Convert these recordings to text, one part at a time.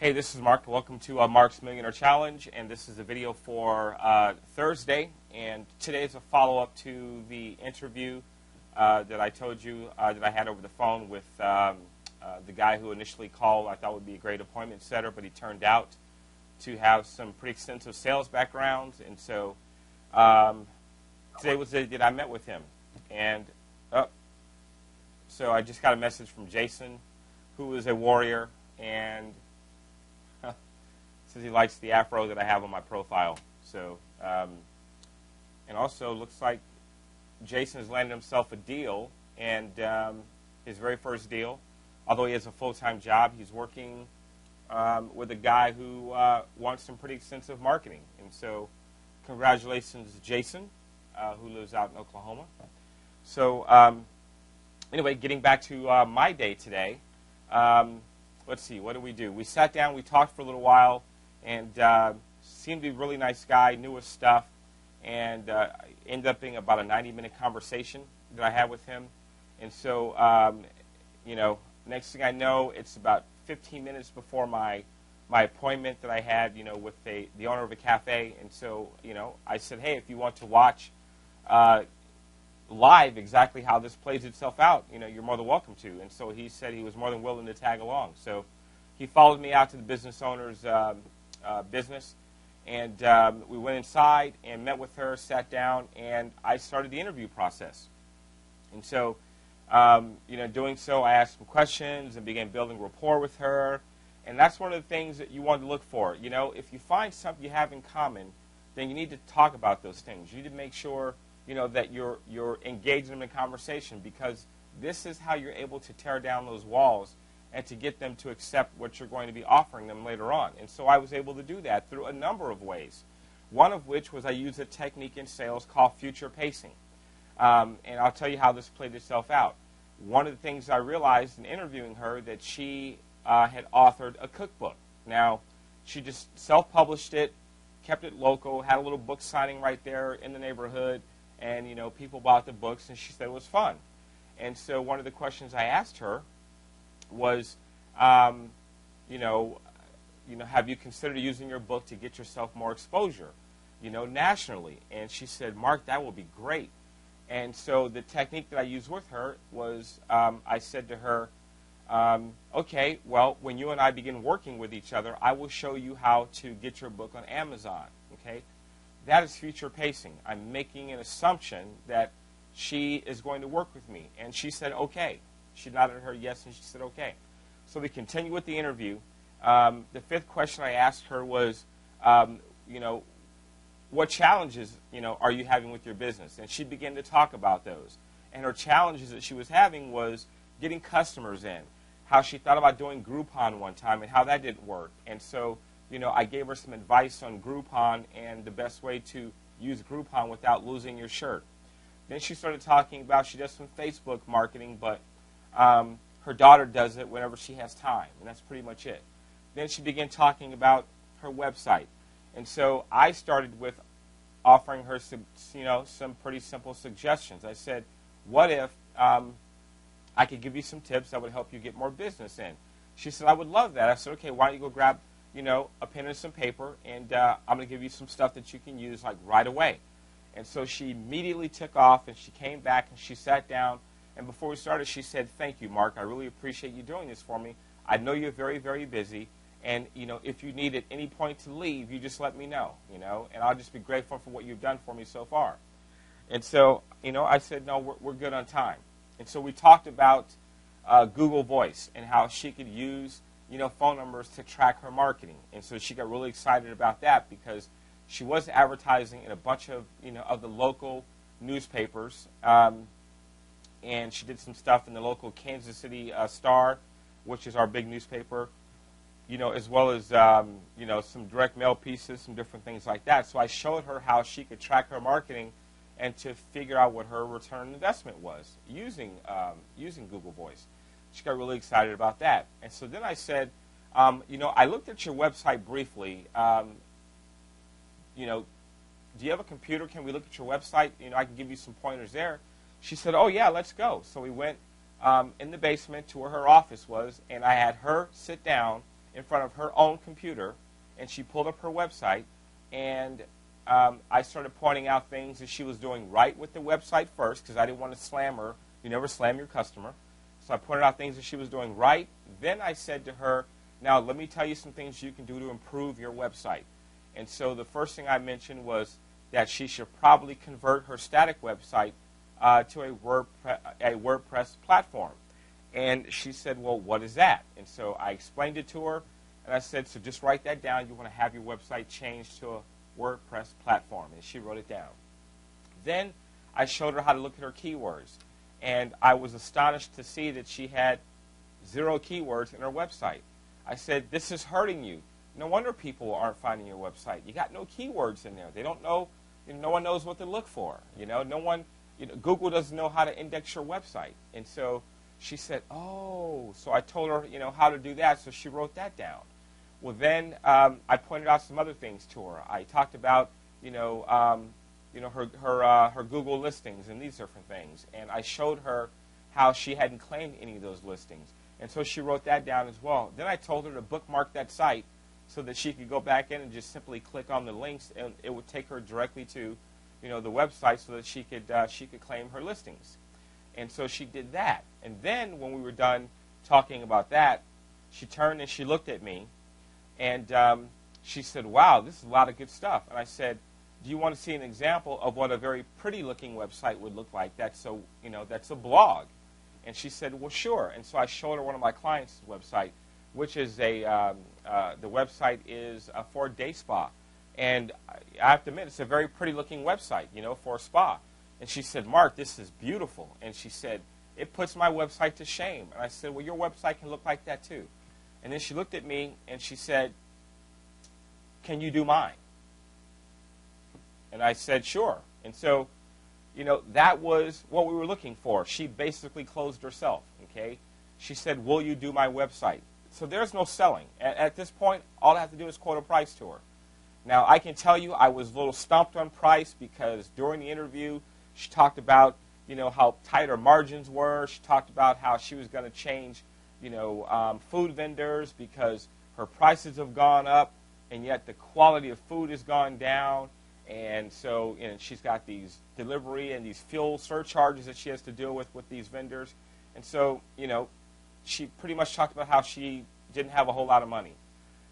Hey, this is Mark. Welcome to Mark's Millionaire Challenge, and this is a video for Thursday. And today is a follow-up to the interview that I told you that I had over the phone with the guy who initially called. I thought would be a great appointment setter, but he turned out to have some pretty extensive sales backgrounds. And so today was the day that I met with him. And so I just got a message from Jason, who is a warrior, and says he likes the afro that I have on my profile. So, and also looks like Jason has landed himself a deal, and his very first deal. Although he has a full-time job, he's working with a guy who wants some pretty extensive marketing. And so, congratulations, Jason, who lives out in Oklahoma. So, anyway, getting back to my day today. Let's see, what did we do? We sat down, we talked for a little while, and seemed to be a really nice guy, knew his stuff, and ended up being about a 90-minute conversation that I had with him. And so, you know, next thing I know, it's about 15 minutes before my appointment that I had, you know, with the owner of a cafe. And so, you know, I said, hey, if you want to watch live exactly how this plays itself out, you know, you're more than welcome to. And so he said he was more than willing to tag along. So he followed me out to the business owner's business, and we went inside and met with her, sat down, and I started the interview process. And so, you know, doing so, I asked some questions and began building rapport with her. And that's one of the things that you want to look for. You know, if you find something you have in common, then you need to talk about those things. You need to make sure, you know, that you're engaging them in conversation, because this is how you're able to tear down those walls and to get them to accept what you're going to be offering them later on. And so I was able to do that through a number of ways. One of which was I used a technique in sales called future pacing. And I'll tell you how this played itself out. One of the things I realized in interviewing her, that she had authored a cookbook. Now, she just self-published it, kept it local, had a little book signing right there in the neighborhood, and, you know, people bought the books, and she said it was fun. And so one of the questions I asked her was, you know, have you considered using your book to get yourself more exposure, you know, nationally? And she said, Mark, that will be great. And so the technique that I used with her was, I said to her, okay, well, when you and I begin working with each other, I will show you how to get your book on Amazon, okay? That is future pacing. I'm making an assumption that she is going to work with me. And she said, okay. She nodded her yes, and she said, okay. So we continued with the interview. The fifth question I asked her was, you know, what challenges, you know, are you having with your business? And she began to talk about those. And her challenges that she was having was getting customers in, how she thought about doing Groupon one time and how that didn't work. And so, you know, I gave her some advice on Groupon and the best way to use Groupon without losing your shirt. Then she started talking about, she does some Facebook marketing, but her daughter does it whenever she has time, and that's pretty much it. Then she began talking about her website. And so I started with offering her some, you know, some pretty simple suggestions. I said, what if I could give you some tips that would help you get more business in? She said, I would love that. I said, okay, why don't you go grab, you know, a pen and some paper, and I'm going to give you some stuff that you can use like right away. And so she immediately took off, and she came back, and she sat down. And before we started, she said, thank you, Mark. I really appreciate you doing this for me. I know you're very, very busy. And, you know, if you need at any point to leave, you just let me know, you know. And I'll just be grateful for what you've done for me so far. And so, you know, I said, no, we're good on time. And so we talked about Google Voice and how she could use, you know, phone numbers to track her marketing. And so she got really excited about that, because she was advertising in a bunch of, you know, of the local newspapers. And she did some stuff in the local Kansas City Star, which is our big newspaper, you know, as well as, you know, some direct mail pieces, some different things like that. So I showed her how she could track her marketing and to figure out what her return on investment was using Google Voice. She got really excited about that. And so then I said, you know, I looked at your website briefly. You know, do you have a computer? Can we look at your website? You know, I can give you some pointers there. She said, oh, yeah, let's go. So we went in the basement to where her office was, and I had her sit down in front of her own computer, and she pulled up her website, and I started pointing out things that she was doing right with the website first, because I didn't want to slam her. You never slam your customer. So I pointed out things that she was doing right. Then I said to her, now let me tell you some things you can do to improve your website. And so the first thing I mentioned was that she should probably convert her static website to a WordPress platform. And she said, well, what is that? And so I explained it to her, and I said, so just write that down. You want to have your website changed to a WordPress platform. And she wrote it down. Then I showed her how to look at her keywords. And I was astonished to see that she had 0 keywords in her website. I said, this is hurting you. No wonder people aren't finding your website. You got no keywords in there. They don't know. No one knows what to look for. No one. Google doesn't know how to index your website. And so she said, oh. So I told her, how to do that. So she wrote that down. Well, then I pointed out some other things to her. I talked about, her Google listings and these different things. And I showed her how she hadn't claimed any of those listings. And so she wrote that down as well. Then I told her to bookmark that site so that she could go back in and just simply click on the links, and it would take her directly to, the website so that she could claim her listings. And so she did that. And then when we were done talking about that, she turned and she looked at me, and she said, wow, this is a lot of good stuff. And I said, do you want to see an example of what a very pretty-looking website would look like? That's a blog. And she said, well, sure. And so I showed her one of my clients' website, which is the website is for Day Spa. And I have to admit, it's a very pretty-looking website, for a spa. And she said, Mark, this is beautiful. And she said, it puts my website to shame. And I said, well, your website can look like that too. And then she looked at me and she said, can you do mine? And I said, sure. And so, that was what we were looking for. She basically closed herself, okay? She said, will you do my website? So there's no selling. At this point, all I have to do is quote a price to her. Now, I can tell you I was a little stumped on price because during the interview, she talked about, how tight her margins were. She talked about how she was going to change, food vendors because her prices have gone up, and yet the quality of food has gone down. And so she's got these delivery and these fuel surcharges that she has to deal with these vendors. And so, she pretty much talked about how she didn't have a whole lot of money.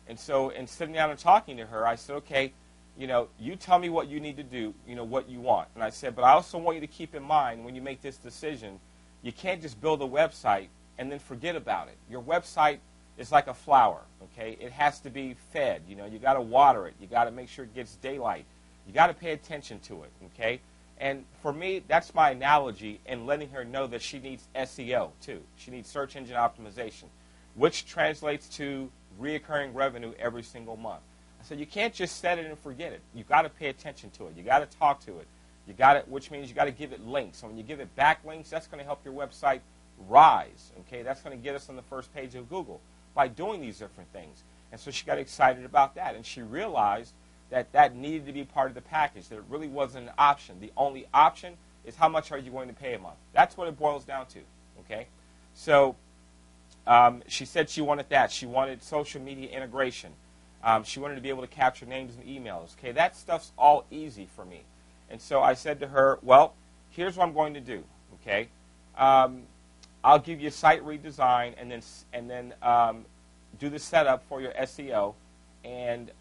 And so in sitting down and talking to her, I said, okay, you tell me what you need to do, what you want. And I said, but I also want you to keep in mind when you make this decision, you can't just build a website and then forget about it. Your website is like a flower, okay? It has to be fed. You got to water it. You got to make sure it gets daylight. You got to pay attention to it, okay? And for me, that's my analogy in letting her know that she needs SEO, too. She needs search engine optimization, which translates to reoccurring revenue every single month. I said, you can't just set it and forget it. You got to pay attention to it. You got to talk to it. Which means you got to give it links. So when you give it backlinks, that's going to help your website rise, okay? That's going to get us on the first page of Google by doing these different things. And so she got excited about that, and she realized that needed to be part of the package, that it really wasn't an option. The only option is how much are you going to pay a month. That's what it boils down to, okay? So she said she wanted that. She wanted social media integration. She wanted to be able to capture names and emails. Okay, that stuff's all easy for me. And so I said to her, well, here's what I'm going to do, okay? I'll give you a site redesign and then do the setup for your SEO, and,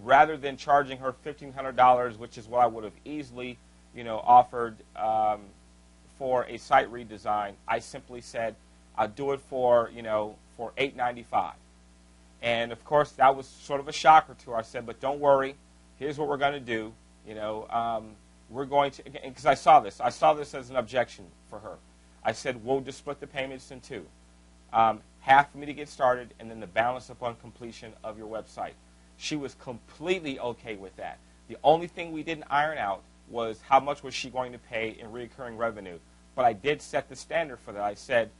rather than charging her $1,500, which is what I would have easily, offered for a site redesign, I simply said, I'll do it for $895. And of course, that was sort of a shocker to her. I said, but don't worry, here's what we're going to do. We're going to, because I saw this as an objection for her. I said, we'll just split the payments in two. Half for me to get started, and then the balance upon completion of your website. She was completely okay with that. The only thing we didn't iron out was how much was she going to pay in recurring revenue. But I did set the standard for that. I said,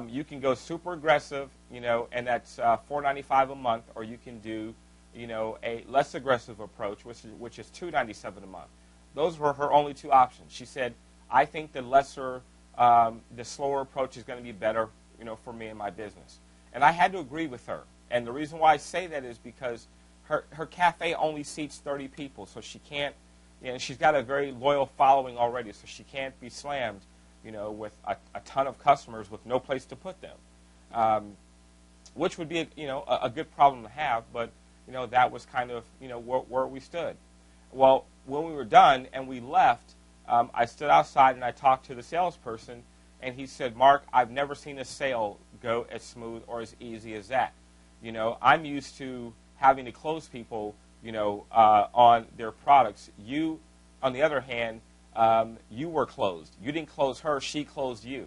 you can go super aggressive, and that's $495 a month, or you can do, a less aggressive approach, which is $297 a month. Those were her only two options. She said, I think the slower approach is going to be better, for me and my business. And I had to agree with her. And the reason why I say that is because her cafe only seats 30 people, so she can't, she's got a very loyal following already, so she can't be slammed, with a ton of customers with no place to put them, which would be, a good problem to have, but, that was kind of, where we stood. Well, when we were done and we left, I stood outside and I talked to the salesperson, and he said, Mark, I've never seen a sale go as smooth or as easy as that. I'm used to having to close people, on their products. You, on the other hand, you were closed. You didn't close her, she closed you.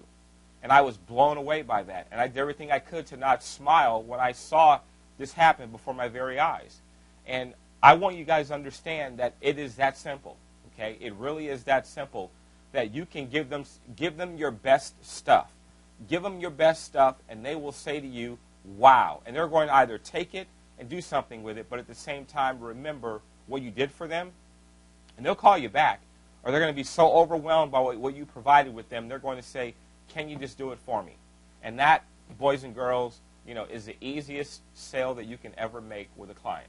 And I was blown away by that. And I did everything I could to not smile when I saw this happen before my very eyes. And I want you guys to understand that it is that simple. Okay? It really is that simple, that you can give them your best stuff. Give them your best stuff, and they will say to you, wow. And they're going to either take it and do something with it, but at the same time remember what you did for them, and they'll call you back. Or they're going to be so overwhelmed by what you provided with them, they're going to say, can you just do it for me? And that, boys and girls, is the easiest sale that you can ever make with a client.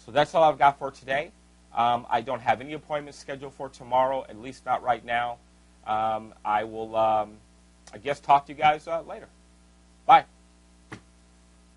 So that's all I've got for today. I don't have any appointments scheduled for tomorrow, at least not right now. I will, I guess, talk to you guys later. Bye.